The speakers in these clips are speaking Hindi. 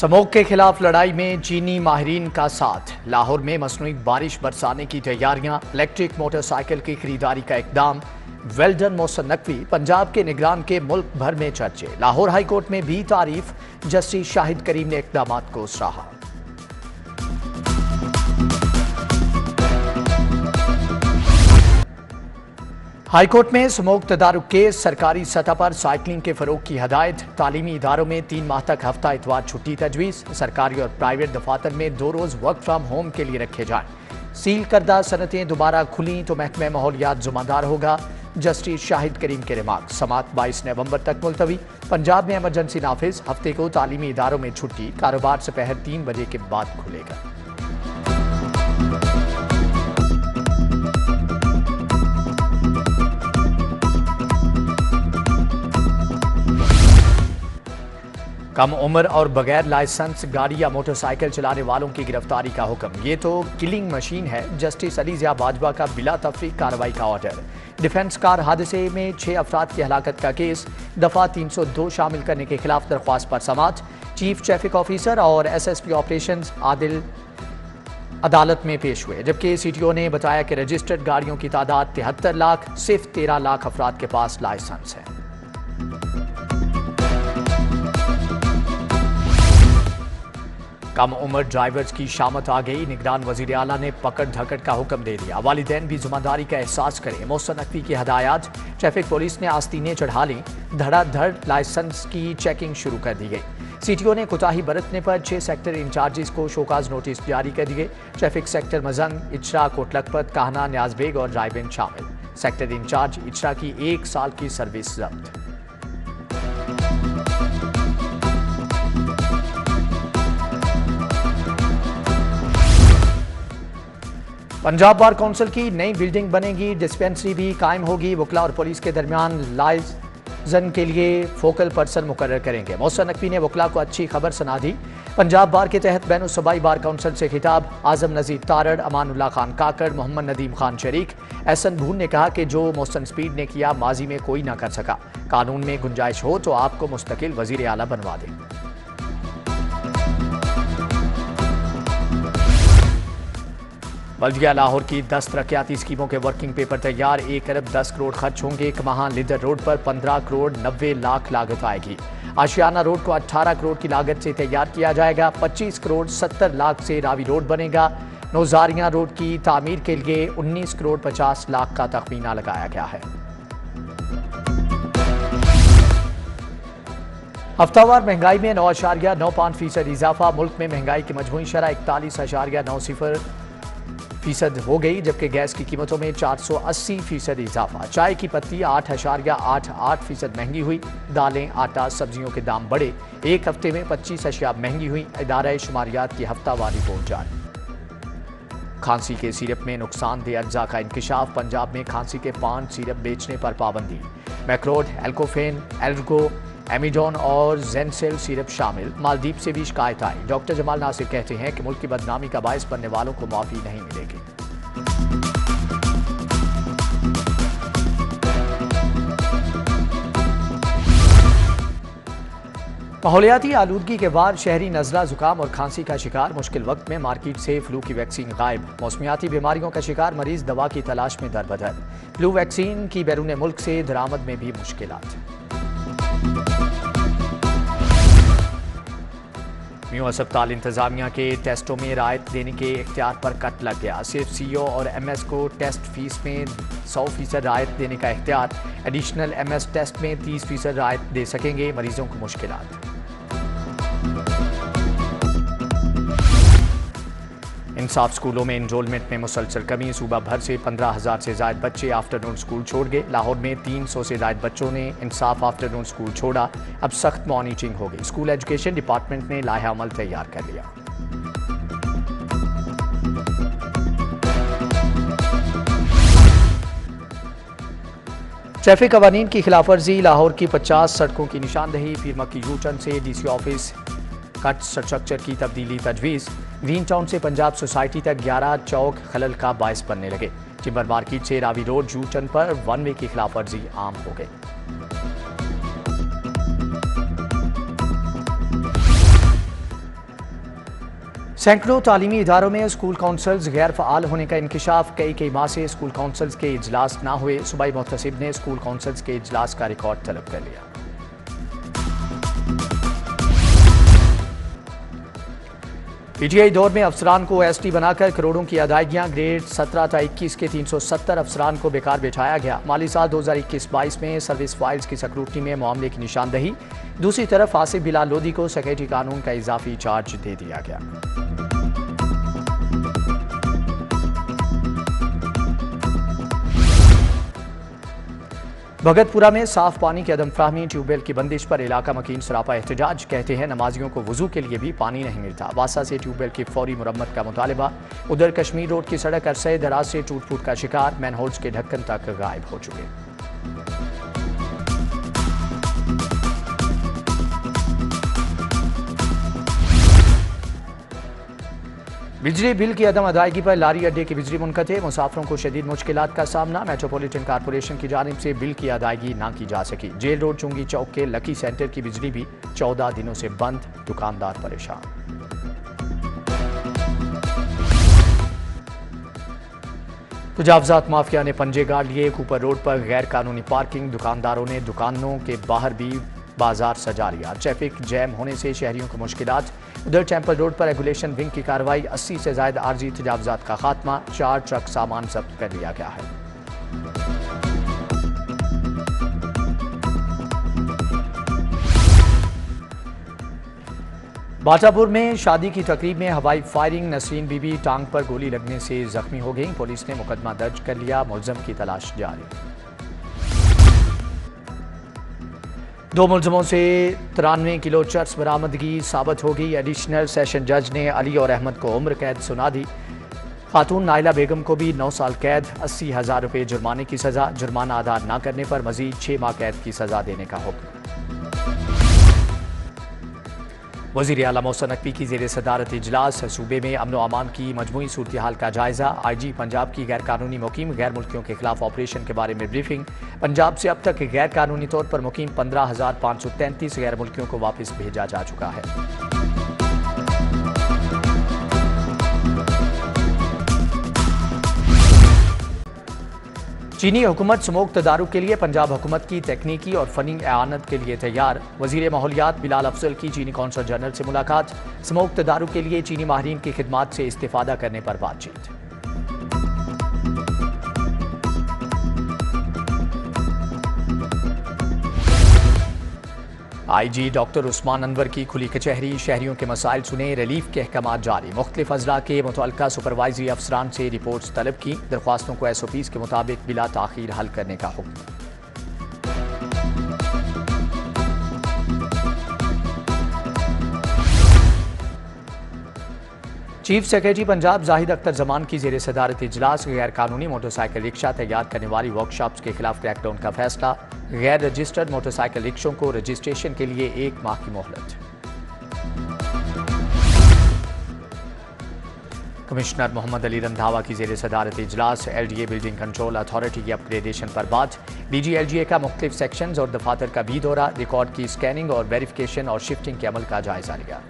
स्मोक के खिलाफ लड़ाई में चीनी माहिरीन का साथ। लाहौर में मसनूई बारिश बरसाने की तैयारियां, इलेक्ट्रिक मोटरसाइकिल की खरीदारी का इकदाम। वेल्डन मोहसिन नकवी पंजाब के निगरान के मुल्क भर में चर्चे। लाहौर हाईकोर्ट में भी तारीफ। जस्टिस शाहिद करीम ने इकदाम को सराहा। हाईकोर्ट में स्मोक तदारुक केस, सरकारी सतह पर साइकिलिंग के फरोग की हदायत। तालीमी इदारों में 3 माह तक हफ्ता इतवार छुट्टी तजवीज़। सरकारी और प्राइवेट दफातर में 2 रोज़ वर्क फ्राम होम के लिए रखे जाएं। सील करदा सनतें दोबारा खुली तो महकमा माहौलियात जुम्मेदार होगा। जस्टिस शाहिद करीम के रिमार्क। समात 22 नवंबर तक मुलतवी। पंजाब में एमरजेंसी नाफिज। हफ्ते को तालीमी इदारों में छुट्टी। कारोबार दोपहर 3 बजे के बाद खुलेगा। कम उम्र और बगैर लाइसेंस गाड़ी या मोटरसाइकिल चलाने वालों की गिरफ्तारी का हुक्म। ये तो किलिंग मशीन है। जस्टिस अली ज़िया बाजवा का बिला तफरीक कार्रवाई का ऑर्डर। डिफेंस कार हादसे में 6 अफराद की हलाकत का केस दफा 302 शामिल करने के खिलाफ दरख्वास्त पर समाअत। चीफ ट्रैफिक ऑफिसर और SSP ऑपरेशंस आदिल अदालत में पेश हुए, जबकि CTO ने बताया कि रजिस्टर्ड गाड़ियों की तादाद 73 लाख, सिर्फ 13 लाख अफराद के पास लाइसेंस है। कम उम्र ड्राइवर्स की शामत आ गई। निगरान वजीर आला ने पकड़ धकड़ का हुक्म दे दिया। वालिदैन भी जिम्मेदारी का एहसास करें। मोहसिन नकवी की हदायत। ट्रैफिक पुलिस ने आस्तीनें चढ़ा ली। धड़ाधड़ लाइसेंस की चेकिंग शुरू कर दी गई। CTO ने कोताही बरतने पर 6 सेक्टर इंचार्जेस को शोकाज नोटिस जारी कर दिए। ट्रैफिक सेक्टर मजंग, इचरा, कोटलखपत, काहना, न्याजबेग और रायबेन शामिल। सेक्टर इंचार्ज इचरा की 1 साल की सर्विस जब्त। पंजाब बार काउंसिल की नई बिल्डिंग बनेगी। डिस्पेंसरी भी कायम होगी। वकला और पुलिस के दरमियान लाइजन के लिए फोकल पर्सन मुकर्रर करेंगे। मोहसिन नकवी ने वकला को अच्छी खबर सुना दी। पंजाब बार के तहत बैनुल-सूबाई बार काउंसिल से खिताब। आजम नजीर तारड़, अमानुल्लाह खान काकड़, मोहम्मद नदीम खान शरीक। एहसन भून ने कहा कि जो मोहसिन स्पीड ने किया माजी में कोई ना कर सका। कानून में गुंजाइश हो तो आपको मुस्तकिल वजीर आला बनवा दें। बल्दिया लाहौर की 10 तरक्याती स्कीमों के वर्किंग पेपर तैयार। 1 अरब 10 करोड़ खर्च होंगे। कमाहां लिदर रोड पर 15 करोड़ 90 लाख लागत आएगी। आशियाना रोड को 18 करोड़ की लागत से तैयार किया जाएगा। 25 करोड़ 70 लाख से रावी रोड बनेगा। नौजारियां रोड की तामीर के लिए 19 करोड़ 50 लाख का तखमीना लगाया गया है। हफ्तावार महंगाई में 9.95% इजाफा। मुल्क में महंगाई की मजमूई शरह 41.90% हो गई, जबकि गैस की कीमतों में 480% इजाफा। चाय की पत्ती 8.88% महंगी हुई। दालें, आटा, सब्जियों के दाम बढ़े। एक हफ्ते में 25 अशिया महंगी हुई। इदारा शुमारियात की हफ्तावार रिपोर्ट जारी। खांसी के सिरप में नुकसानदेह अज्जा का इंकिशाफ। पंजाब में खांसी के पान सिरप बेचने पर पाबंदी। मैक्रोड, एल्कोफेन, एल्गो, एमिडोन और जेनसेल सिरप शामिल। मालदीव से भी शिकायत आई। डॉक्टर जमाल नासिर कहते हैं कि मुल्क की बदनामी का बायस बनने वालों को माफी नहीं मिलेगी। माहौलियाती आलूदगी के बाद शहरी नज़ला, जुकाम और खांसी का शिकार। मुश्किल वक्त में मार्केट से फ्लू की वैक्सीन गायब। मौसमियाती बीमारियों का शिकार मरीज दवा की तलाश में दरबदर। फ्लू वैक्सीन की बैरून मुल्क से दरामद में भी मुश्किलात। म्यू अस्पताल इंतजामिया के टेस्टों में रायत देने के इख्तियार पर कट लग गया। सिर्फ CEO और MS को टेस्ट फीस में 100% रायत देने का इख्तियार। एडिशनल MS टेस्ट में 30% रायत दे सकेंगे मरीजों को मुश्किलात। इंसाफ स्कूलों में एनरोलमेंट में मुसलसल कमी। सूबा भर से 15,000 से ज्यादा बच्चे आफ्टरनून स्कूल छोड़ गए। लाहौर में 300 से ज्यादा बच्चों ने इंसाफ आफ्टरनून स्कूल छोड़ा। अब सख्त मॉनिटरिंग होगी। स्कूल एजुकेशन डिपार्टमेंट ने लाहे अमल तैयार कर लिया। ट्रैफिक कवानीन की खिलाफवर्जी। लाहौर की 50 सड़कों की निशानदही। पीर मक्की यूटर्न से DC ऑफिस कट स्ट्रक्चर की तब्दीली तजवीज़। ग्रीन टाउन से पंजाब सोसाइटी तक 11 चौक खलल का बायस बनने लगे। टिम्बर मार्केट से रावी रोड यू टर्न पर 1 वे की खिलाफवर्जी आम हो गई। सैकड़ों तालीमी इदारों में स्कूल काउंसिल्स गैर फ़ाल होने का इंकशाफ। कई माह से स्कूल काउंसिल्स के इजलास ना हुए। सूबाई मुहतसिब ने स्कूल काउंसिल्स के इजलास का रिकॉर्ड तलब कर लिया। पीटीआई दौर में अफसरान को एसटी बनाकर करोड़ों की अदायगियां। ग्रेड 17 ta 21 के 370 अफसरान को बेकार बिठाया गया। माली साल 2021-22 में सर्विस फाइल्स की स्क्रूटनी में मामले की निशानदही। दूसरी तरफ आसिफ बिलाल लोधी को सेक्रेटरी कानून का इजाफी चार्ज दे दिया गया। भगतपुरा में साफ पानी की अदमफाहमी, ट्यूबवेल की बंदिश पर इलाका मकीन सरापा एहतजाज। कहते हैं नमाजियों को वजू के लिए भी पानी नहीं मिलता। वासा से ट्यूबवेल की फौरी मुरम्मत का मुतालबा। उधर कश्मीर रोड की सड़क अरसे दराज से टूट फूट का शिकार। मैनहोल्स के ढक्कन तक गायब हो चुके। बिजली बिल की अदम अदायगी पर लारी अड्डे की बिजली मुनक़ते। मुसाफिरों को शदीद मुश्किलात का सामना। मेट्रोपॉलिटन कॉरपोरेशन की जानिब से बिल की अदायगी ना की जा सकी। जेल रोड चुंगी चौक के लकी सेंटर की बिजली भी 14 दिनों से बंद। दुकानदार परेशान। तजावजात माफिया ने पंजे गाड़ लिए। कूपर रोड पर गैर कानूनी पार्किंग। दुकानदारों ने दुकानों के बाहर भी बाजार सजा लिया। ट्रैफिक जैम होने से शहरियों को मुश्किलात। उधर टेम्पल रोड पर रेगुलेशन विंग की कार्रवाई। 80 से ज्यादा आर्जी तजावजात का खात्मा। 4 ट्रक सामान जब्त कर लिया गया है। बाटापुर में शादी की तकरीब में हवाई फायरिंग। नसरीन बीबी टांग पर गोली लगने से जख्मी हो गई। पुलिस ने मुकदमा दर्ज कर लिया। मुलजम की तलाश जारी। 2 मुलजमों से 93 किलो चर्स बरामदगी साबित हो गई। एडिशनल सेशन जज ने अली और अहमद को उम्र कैद सुना दी। खातून नाइला बेगम को भी 9 साल कैद, 80,000 रुपये जुर्माने की सजा। जुर्माना अदा न करने पर मजीद 6 माह कैद की सजा देने का हुक्म। वज़ीर आला मोहसिन नकवी की ज़ेर सदारत इजलास। सूबे में अमन व अमान की मजमूई सूरत हाल का जायजा। IG पंजाब की गैर कानूनी मुकीम गैर मुल्कियों के खिलाफ ऑपरेशन के बारे में ब्रीफिंग। पंजाब से अब तक गैर कानूनी तौर पर मुकीम 15,533 गैर मुल्कियों को वापस भेजा जा चुका है। चीनी हुकूमत स्मोक तदारुक के लिए पंजाब हुकूमत की तकनीकी और फनी एआनत के लिए तैयार। वजीर माहौलियात बिलाल अफजल की चीनी कौंसल जनरल से मुलाकात। स्मोक तदारुक के लिए चीनी माहिरीन की खिदमात से इस्तिफादा करने पर बातचीत। IG डॉक्टर उस्मान अनवर की खुली कचहरी। शहरियों के मसाइल सुने, रिलीफ के अहकाम जारी। मुख्तलिफ अजला के मुतल्लिका सुपरवाइजरी अफसरान से रिपोर्ट्स तलब की। दरख्वास्तों को SOPs के मुताबिक बिला ताखीर हल करने का हुक्म। चीफ सेक्रेटरी पंजाब जाहिद अख्तर जमान की ज़ेर सदारत इजलास। गैर कानूनी मोटरसाइकिल रिक्शा तैयार करने वाली वर्कशॉप्स के खिलाफ क्रैकडाउन का फैसला। गैर रजिस्टर्ड मोटरसाइकिल रिक्शों को रजिस्ट्रेशन के लिए 1 माह की मोहलत। कमिश्नर मोहम्मद अली रंधावा की ज़ेर सदारत इजलास। LDA बिल्डिंग कंट्रोल अथॉरिटी की अपग्रेडेशन पर बात। DG LGA का मुख्तलिफ सेक्शंस और दफातर का भी दौरा। रिकॉर्ड की स्कैनिंग और वेरिफिकेशन और शिफ्टिंग के अमल का जायजा लिया।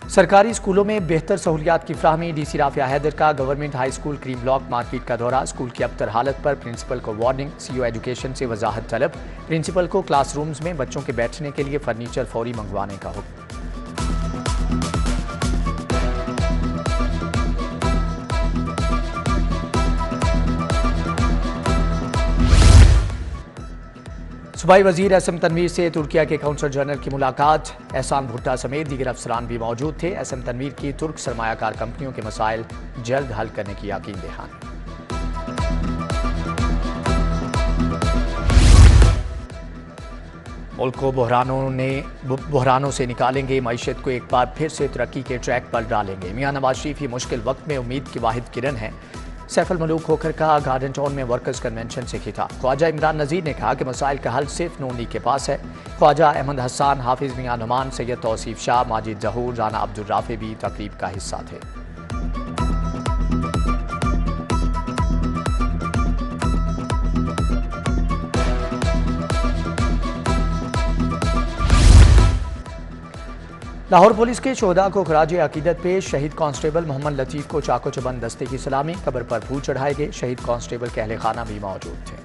सरकारी स्कूलों में बेहतर सहूलियात की फ्राहमी। DC राफिया हैदर का government high school cream block market का दौरा। स्कूल की अबतर हालत पर प्रिंसिपल को वार्निंग। CO एजुकेशन से वजाहत तलब। प्रिंसिपल को क्लासरूम्स में बच्चों के बैठने के लिए फर्नीचर फौरी मंगवाने का हुक्म। सूबाई वजीर SM तनवीर से तुर्किया के काउंसल जनरल की मुलाकात। एहसान भुट्टा समेत दीगर अफसरान भी मौजूद थे। SM तनवीर की तुर्क सरमायाकार कंपनियों के मसाइल जल्द हल करने की यकीन दहानी। मुल्क को बहरानों से निकालेंगे। मईशत को एक बार फिर से तरक्की के ट्रैक पर डालेंगे। मियां नवाज शरीफ ही मुश्किल वक्त में उम्मीद की वाहिद किरण है। सैफुल मलूक होकर कहा। गार्डन टाउन में वर्कर्स कन्वेंशन से खिताब। ख्वाजा इमरान नज़ीर ने कहा कि मसाइल का हल सिर्फ नून लीग के पास है। ख्वाजा अहमद हसन, हाफिज मियां नुमान, सैयद तौसीफ शाह, माजिद जहूर, राना अब्दुल राफे भी तकरीब का हिस्सा थे। लाहौर पुलिस के शोहदा को खराज अकीदत पेश। शहीद कांस्टेबल मोहम्मद लतीफ को चाको चबंद दस्ते की सलामी। कब्र पर फूल चढ़ाए गए। शहीद कांस्टेबल के अहले खाना भी मौजूद थे।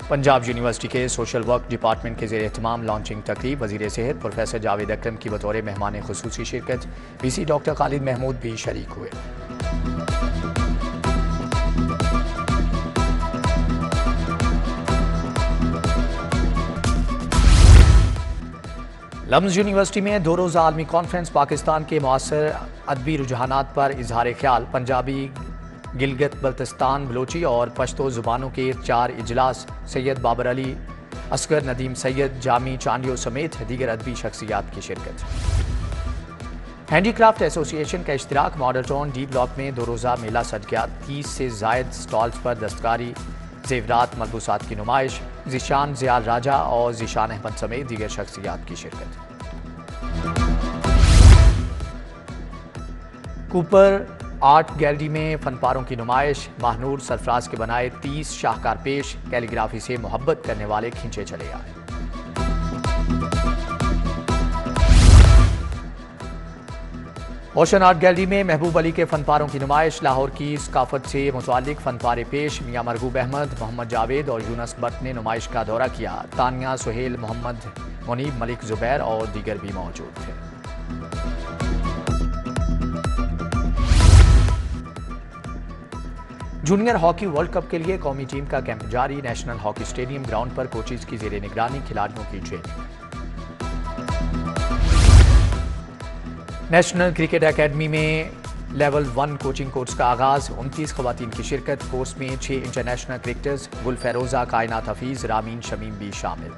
पंजाब यूनिवर्सिटी के सोशल वर्क डिपार्टमेंट के ज़ेर एहतमाम लॉन्चिंग तकरीब। वज़ीर सेहत प्रोफेसर जावेद अकरम की बतौर मेहमान खुसूसी शिरकत। वीसी डॉक्टर खालिद महमूद भी शरीक हुए। लम्स यूनिवर्सिटी में 2 रोज़ा आलमी कॉन्फ्रेंस। पाकिस्तान के मुआसर अदबी रुझानात पर इजहार ख्याल। पंजाबी, गिलगित बल्तिस्तान, बलोची और पश्तो ज़ुबानों के 4 इजलास। सैयद बाबर अली, असगर नदीम सैयद, जामी चांडियो समेत दीगर अदबी शख्सियात की शिरकत। हैंडीक्राफ्ट एसोसिएशन का इश्तिराक। मॉडल टाउन डी ब्लॉक में 2 रोज़ा मेला सज गया। 30 से जायद स्टॉल्स पर दस्तकारी, जेवरात, मलबूसात की नुमाइश। ज़िशान ज़ियाल राजा और ज़िशान अहमद समेत दीगर शख्सियात की शिरकत। कूपर आर्ट गैलरी में फनपारों की नुमाइश। महानूर सरफराज के बनाए 30 शाहकार पेश। कैलीग्राफी से मोहब्बत करने वाले खींचे चले आए। ओशन आर्ट गैलरी में महबूब अली के फनपारों की नुमाइश। लाहौर की सकाफत से मुतालिक फनपारे पेश। मियां मरगूब अहमद, मोहम्मद जावेद और यूनस बट ने नुमाइश का दौरा किया। तानिया, सुहेल, मोहम्मद मुनीब, मलिक जुबैर और दीगर भी मौजूद थे। जूनियर हॉकी वर्ल्ड कप के लिए कौमी टीम का कैंप जारी। नेशनल हॉकी स्टेडियम ग्राउंड पर कोचेज की जेर निगरानी खिलाड़ियों की ट्रेनिंग। नेशनल क्रिकेट एकेडमी में लेवल 1 कोचिंग कोर्स का आगाज। 29 खवातीन की शिरकत। कोर्स में 6 इंटरनेशनल क्रिकेटर्स गुल फेरोजा, कायनात हफीज, रामीन शमीम भी शामिल।